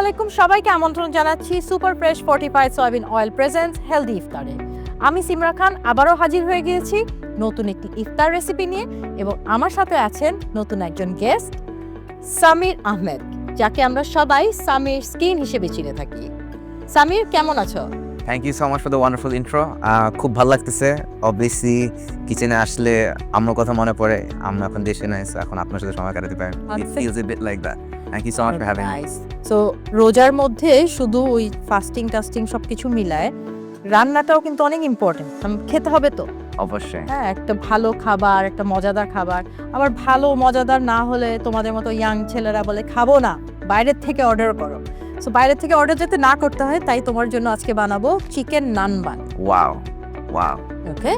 আলাইকুম, সবাইকে আমন্ত্রণ জানাচ্ছি super fresh fortified soybean oil presents healthy ইফতারে। আমি সিমরা খান আবারও হাজির হয়ে গিয়েছি নতুন একটি ইফতার রেসিপি নিয়ে, এবং আমার সাথে আছেন নতুন একজন গেস্ট সামির আহমেদ, যাকে আমরা সবাই সামির স্কিন হিসেবে চিনে থাকি। সামির, কেমন আছো? Thank you so much for the wonderful intro. খুব ভালো লাগতেছে। অবভিয়াসলি কিচেনে আসলে আমার কথা মনে পড়ে। আমরা এখন দেশে নাই, এখন আপনার সাথে সময় কাটাতে পারি। It feels a bit like that. Thank you so much for having me. So রোজার মধ্যে শুধু ওই ফাস্টিং টাস্টিং সবকিছু মিলায় রান্নাটাও কিন্তু অনেক ইম্পর্টেন্ট। খেতে হবে তো অবশ্যই। হ্যাঁ, একটা ভালো খাবার, একটা মজাদার খাবার। আবার ভালো মজাদার না হলে তোমাদের মতো ইয়াং ছেলেরা বলে খাবো না, বাইরের থেকে অর্ডার করো। সো বাইরের থেকে অর্ডার যাতে না করতে হয়, তাই তোমার জন্য আজকে বানাবো chicken nanban. Wow wow. Okay,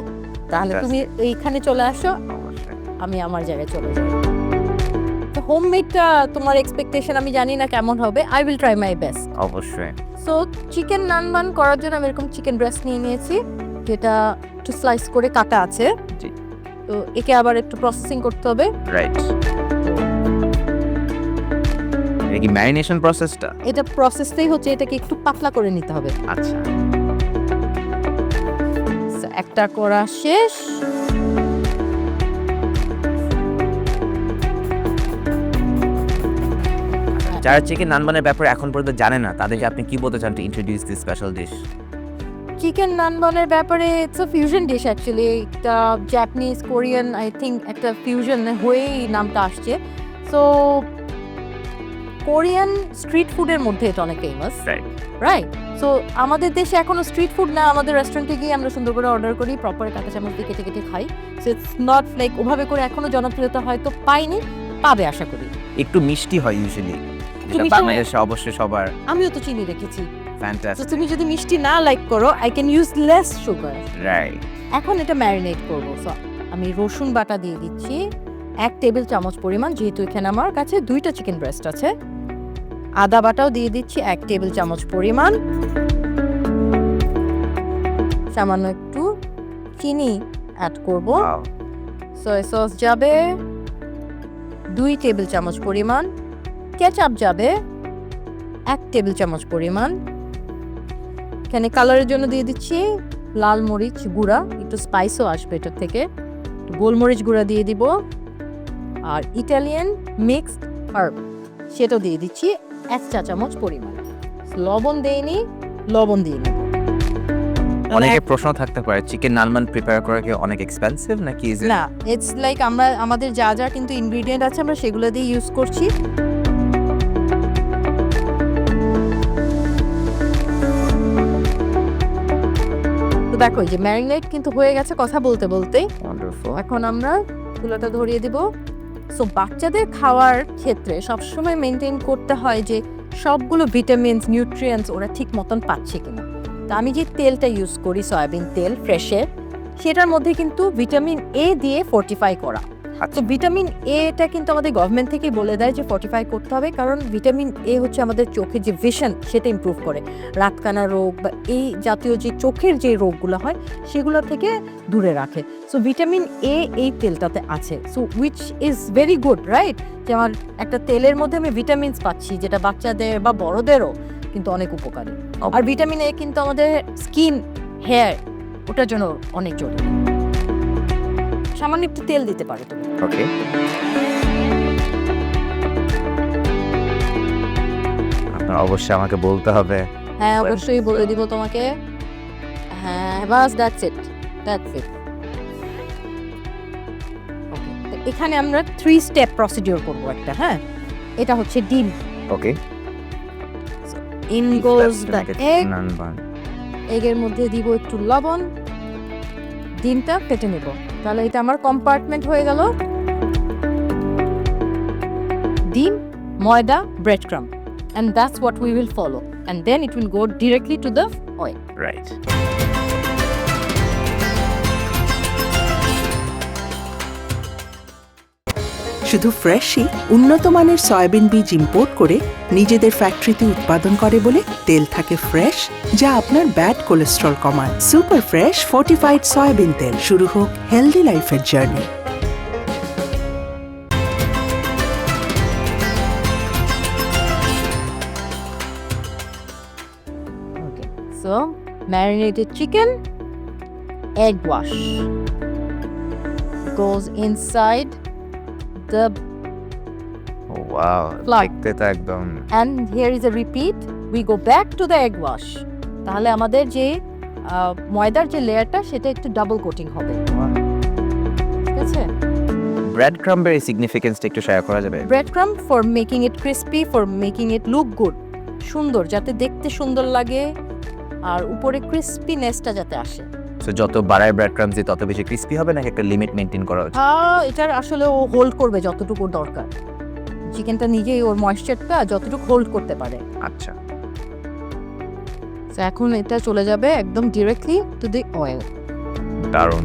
তাহলে তুমি এইখানে চলে আসো, অবশ্যই। আমি আমার জায়গায় চলে যাই। তো হোমমেডটা তোমার এক্সপেকটেশন আমি জানি না কেমন হবে। I will try my best. অবশ্যই। সো চিকেন নান বান করার জন্য আমি এরকম চিকেন ব্রেস্ট নিয়ে নিয়েছি, যেটা একটু স্লাইস করে কাটা আছে। জি। তো একে আবার একটু প্রসেসিং করতে হবে। রাইট। এটা কি ম্যারিনেশন প্রসেসটা? এটা প্রসেসটাই হচ্ছে এটাকে একটু পাতলা করে নিতে হবে। আচ্ছা। So, একটা করা শেষ। যারা চিকেন নানবানের ব্যাপারে এখন পর্যন্ত জানে না, তাদেরকে আপনি কি বলতে চান to introduce this special dish? চিকেন নানবানের ব্যাপারে it's a fusion dish actually. একটা জাপানিজ কোরিয়ান আই থিঙ্ক একটা ফিউশন হয়েই নামটা আসছে। সো কোরিয়ান স্ট্রিট ফুডের মধ্যে এটা অনেক ফেমাস, রাইট? সো আমাদের দেশে এখনো স্ট্রিট ফুড না, আমাদের রেস্টুরেন্টে গিয়ে আমরা সুন্দর করে অর্ডার করি, প্রপার কাঁচা চামচ দিয়ে কেটে কেটে খাই। সো ইটস নট লাইক ওভাবে করে এখনো জনপ্রিয়তা হয়তো পাইনি, পাবে আশা করি। একটু মিষ্টি হয় ইউজুয়ালি, মিষ্টি বাংলাদেশে অবশ্যই সবার। আমিও তো চিনি রেখেছি। ফ্যান্টাস্টিক। তো তুমি যদি মিষ্টি না লাইক করো, I can use less sugar. Right. এখন এটা ম্যারিনেট করব। সো আমি রসুন বাটা দিয়ে দিচ্ছি 1 টেবিল চামচ পরিমাণ, যেহেতু এখানে আমার কাছে 2টা চিকেন ব্রেস্ট আছে। আদা বাটাও দিয়ে দিচ্ছি 1 টেবিল চামচ পরিমাণ। সামান্য একটু চিনি অ্যাড করব। সয়া সস যাবে 2 টেবিল চামচ পরিমাণ। কেচাপ যাবে 1 টেবিল চামচ পরিমাণ। এখানে কালারের জন্য দিয়ে দিচ্ছি লাল মরিচ গুঁড়া, একটু স্পাইসও আসবে এটার থেকে। গোলমরিচ গুঁড়া দিয়ে দিব, আর ইটালিয়ান মিক্সড হার্ব সেটাও দিয়ে দিচ্ছি 1 চা চামচ পরিমাণ। লবণ দেইনি, লবণ দিয়ে নিব। অনেকে প্রশ্ন থাকতে পারে, চিকেন নানবান প্রিপেয়ার করা কি অনেক এক্সপেন্সিভ নাকি? না, ইটস লাইক আমাদের যা যা কিন্তু ইনগ্রেডিয়েন্ট আছে আমরা সেগুলো দিয়ে ইউজ করছি। তো দেখো যে ম্যারিনেট কিন্তু হয়ে গেছে কথা বলতে বলতেই। এখন আমরা চুলাটা ধরিয়ে দিব। সো বাচ্চাদের খাওয়ার ক্ষেত্রে সবসময় মেনটেন করতে হয় যে সবগুলো ভিটামিনস, নিউট্রিয়েন্টস ওরা ঠিক মতন পাচ্ছে কিনা। তা আমি যে তেলটা ইউজ করি সয়াবিন তেল ফ্রেশের, সেটার মধ্যে কিন্তু ভিটামিন এ দিয়ে ফর্টিফাই করা। তো ভিটামিন এটা কিন্তু আমাদের গভর্নমেন্ট থেকেই বলে দেয় যে ফর্টিফাই করতে হবে, কারণ ভিটামিন এ হচ্ছে আমাদের চোখের যে ভিশন সেটা ইমপ্রুভ করে, রাতকানা রোগ বা এই জাতীয় যে চোখের যে রোগগুলো হয় সেগুলো থেকে দূরে রাখে। সো ভিটামিন এ এই তেলটাতে আছে, so which is very good, right? যে আমার একটা তেলের মধ্যে আমি ভিটামিনস পাচ্ছি, যেটা বাচ্চাদের বা বড়দেরও কিন্তু অনেক উপকারী। আর ভিটামিন এ কিন্তু আমাদের স্কিন, হেয়ার ওটার জন্য অনেক জরুরি। সামান্য একটু তেল দিতে পারো তুমি। ওকে। আপনার অবশ্যই আমাকে বলতে হবে। হ্যাঁ, অবশ্যই বলে দিব তোমাকে। হ্যাঁ, বাস দ্যাটস ইট, দ্যাটস ইট। ওকে, এখানে আমরা 3 স্টেপ প্রসিডিউর করব একটা। হ্যাঁ, এটা হচ্ছে ডিম। Okay. In goes the egg. Nanban. এগের মধ্যে দিব একটু লবণ, ডিমটা কেটে নেব। তাহলে এটা আমার কম্পার্টমেন্ট হয়ে গেল। ডিম, ময়দা, bread crumb, and that's what we will follow, and then it will go directly to the oil. Right. শুধু ফ্রেশই উন্নত মানের সয়াবিন বীজ ইম্পোর্ট করে নিজেদের ফ্যাক্টরিতে উৎপাদন করে বলে তেল থাকে ফ্রেশ, যা আপনার ব্যাড কোলেস্ট্রল কমায়। সুপার ফ্রেশ ফর্টিফাইড সয়াবিন তেল। শুরু হোক হেলদি লাইফের জার্নি। So, marinated chicken, egg wash goes inside the wow Flour. দেখতে তো একদম and here is a repeat. We go back to the egg wash. তাহলে আমাদের যে ময়দার যে লেয়ারটা সেটা একটু ডাবল কোটিং হবে, ঠিক আছে? ব্রেড ক্রাম্বের সিগনিফিকেন্সটা একটু শেয়ার করা যাবে? Bread crumb for making it crispy, for making it look good, সুন্দর, যাতে দেখতে সুন্দর লাগে আর উপরে ক্রিস্পিনেসটা যাতে আসে। সো যত বাড়ায় ব্রেড ক্রাম্বস তত বেশি ক্রিস্পি হবে, নাকি একটা লিমিট মেইনটেইন করা উচিত? এটার আসলে ও হোল্ড করবে যতটুকু দরকার, চিকেনটা নিজেই ওর ময়েশ্চারটা যতটুকু হোল্ড করতে পারে। আচ্ছা, তো এখন এটা চলে যাবে একদম ডিরেক্টলি টু দি অয়েল। দারুণ।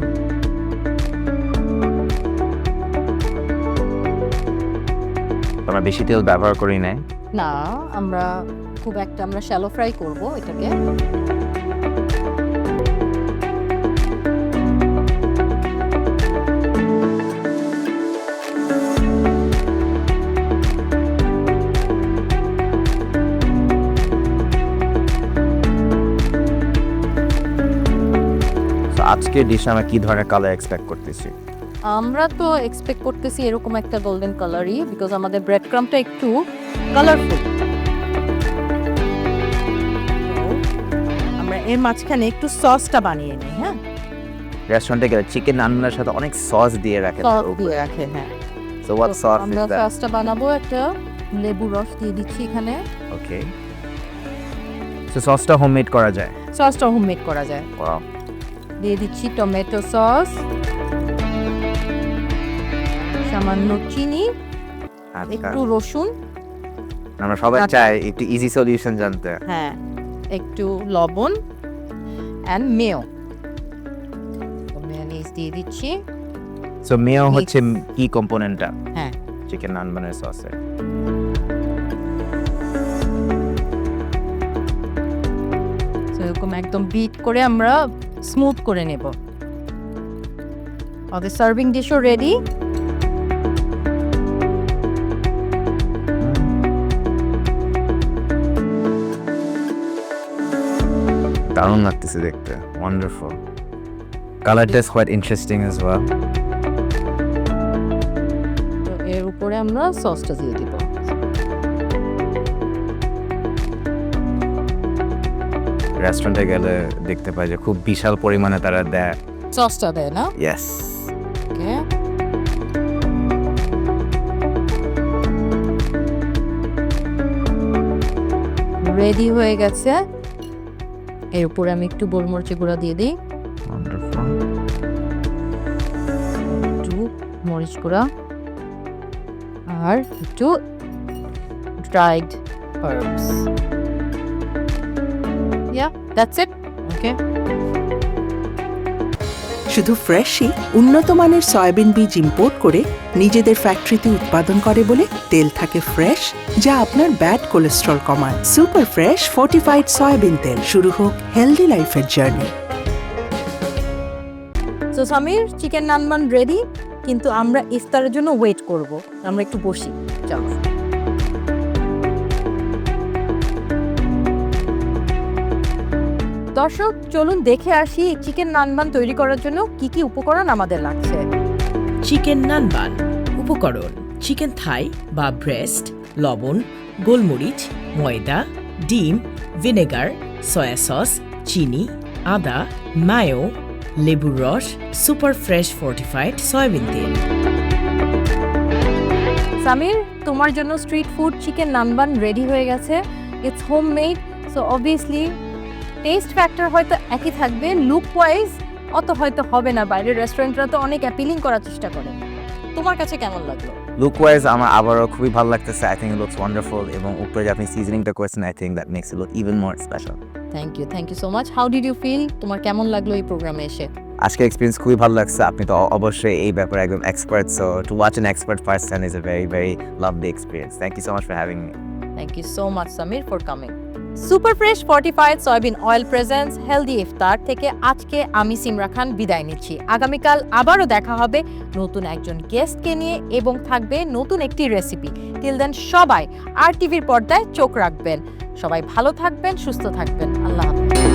আমরা বেশি তেল ব্যবহার করি না। না, আমরা খুব একটা আমরা শ্যালো ফ্রাই করব এটাকে। তো আজকে ডিশে আমরা কি ধরনের কালার এক্সপেক্ট করতেছি? আমরা তো এক্সপেক্ট করতেছি এরকম একটা গোল্ডেন কালারই, বিকজ আমাদের ব্রেড ক্রামটা একটু কালারফুল। আমরা এর মাঝখানে একটু সসটা বানিয়ে নিই। হ্যাঁ, রেস্টুরেন্টে গেলে চিকেন রান্নার সাথে অনেক সস দিয়ে রাখে। সস দিয়ে রাখে, হ্যাঁ। সো হোয়াট সস আমরা ইজ দ্যাট? সসটা বানাবো, একটা লেবু রস দিয়ে দিচ্ছি এখানে। ওকে, সো সসটা হোমমেড করা যায়? সসটা হোমমেড করা যায়। ওয়াও। দিয়ে দিচ্ছি টমেটো সস, সামান্য চিনি, আচ্ছা, একটু রসুন, আমরা সবাই চাই একটু ইজি সলিউশন জানতে। হ্যাঁ, একটু লবণ অ্যান্ড মেয়ো। মেয়োনিজ দিয়ে দিচ্ছি। সো মেয়ো হচ্ছে কি কম্পোনেন্টটা হ্যাঁ, চিকেন নানবানের সসে? তো এরকম একদম বিট করে আমরা স্মুথ করে নেব। আমাদের সার্ভিং ডিশও রেডি। দারুণ লাগতেছে দেখতে, ওয়ান্ডারফুল। কালারটা is quite interesting as well. তো এর উপরে আমরা সসটা দিয়ে দিব। রেস্টুরেন্টে গেলে দেখতে পাই যে খুব বিশাল পরিমাণে তারা দেয়। সসটা দেয় না? ইয়েস। ওকে, রেডি হয়ে গেছে। এর উপরে আমি একটু গোলমরিচের গুঁড়া দিয়ে দিই, ওয়ান্ডারফুল। একটু মরিচ গুঁড়া আর একটু dried herbs. Yeah, that's it. Okay. শুধু ফ্রেশই উন্নত মানের সয়াবিন বীজ ইম্পোর্ট করে নিজেদের ফ্যাক্টরিতে উৎপাদন করে বলে তেল থাকে ফ্রেশ, যা আপনার ব্যাড কোলেস্ট্রল কমায়। সুপার ফ্রেশ ফর্টিফাইড সয়াবিন তেল। শুরু হোক হেলদি লাইফের জার্নি। So Samir, chicken nanban ready, কিন্তু আমরা ইফতারের জন্য ওয়েট করব। আমরা একটু বসি, চলো। দর্শক, চলুন দেখে আসি চিকেন নানবান তৈরি করার জন্য কি কি উপকরণ আমাদের লাগছে। চিকেন নানবান উপকরণ: চিকেন থাই বা ব্রেস্ট, লবণ, গোলমরিচ, ময়দা, ডিম, ভিনেগার, সয়া সস, চিনি, আদা, মায়ো, লেবুর রস, সুপার ফ্রেশ ফর্টিফাইড সয়াবিন তেল। সামির, তোমার জন্য street food chicken nanban ready হয়ে গেছে। It's homemade, so obviously test factor হয়তো একই থাকবে, লুক ওয়াইজ অত হয়তো হবে না। বাইরের রেস্টুরেন্টরা তো অনেক অ্যাপিলিং করার চেষ্টা করে। তোমার কাছে কেমন লাগলো? লুক ওয়াইজ আমার আবারও খুবই ভালো লাগতেছে। I think it looks wonderful, এবং উপরে যে আপনি সিজনিংটা করেছেন, I think that makes it look even more special. Thank you so much. How did you feel? তোমার কেমন লাগলো এই প্রোগ্রামে এসে? আজকে এক্সপিরিয়েন্স খুবই ভালো লাগছে। আপনি তো অবশ্যই এই ব্যাপারে একদম expert, so to watch an expert person is a very very lovely experience. Thank you so much for having me. Thank you so much, Samir, for coming. Super fresh fortified soybean oil presents healthy ইফতার থেকে আজকে আমি সিমরা খান বিদায় নিচ্ছি। আগামীকাল আবারও দেখা হবে নতুন একজন গেস্টকে নিয়ে, এবং থাকবে নতুন একটি রেসিপি। টিল দেন সবাই RTV পর্দায় চোখ রাখবেন। সবাই ভালো থাকবেন, সুস্থ থাকবেন। আল্লাহ হাফেজ।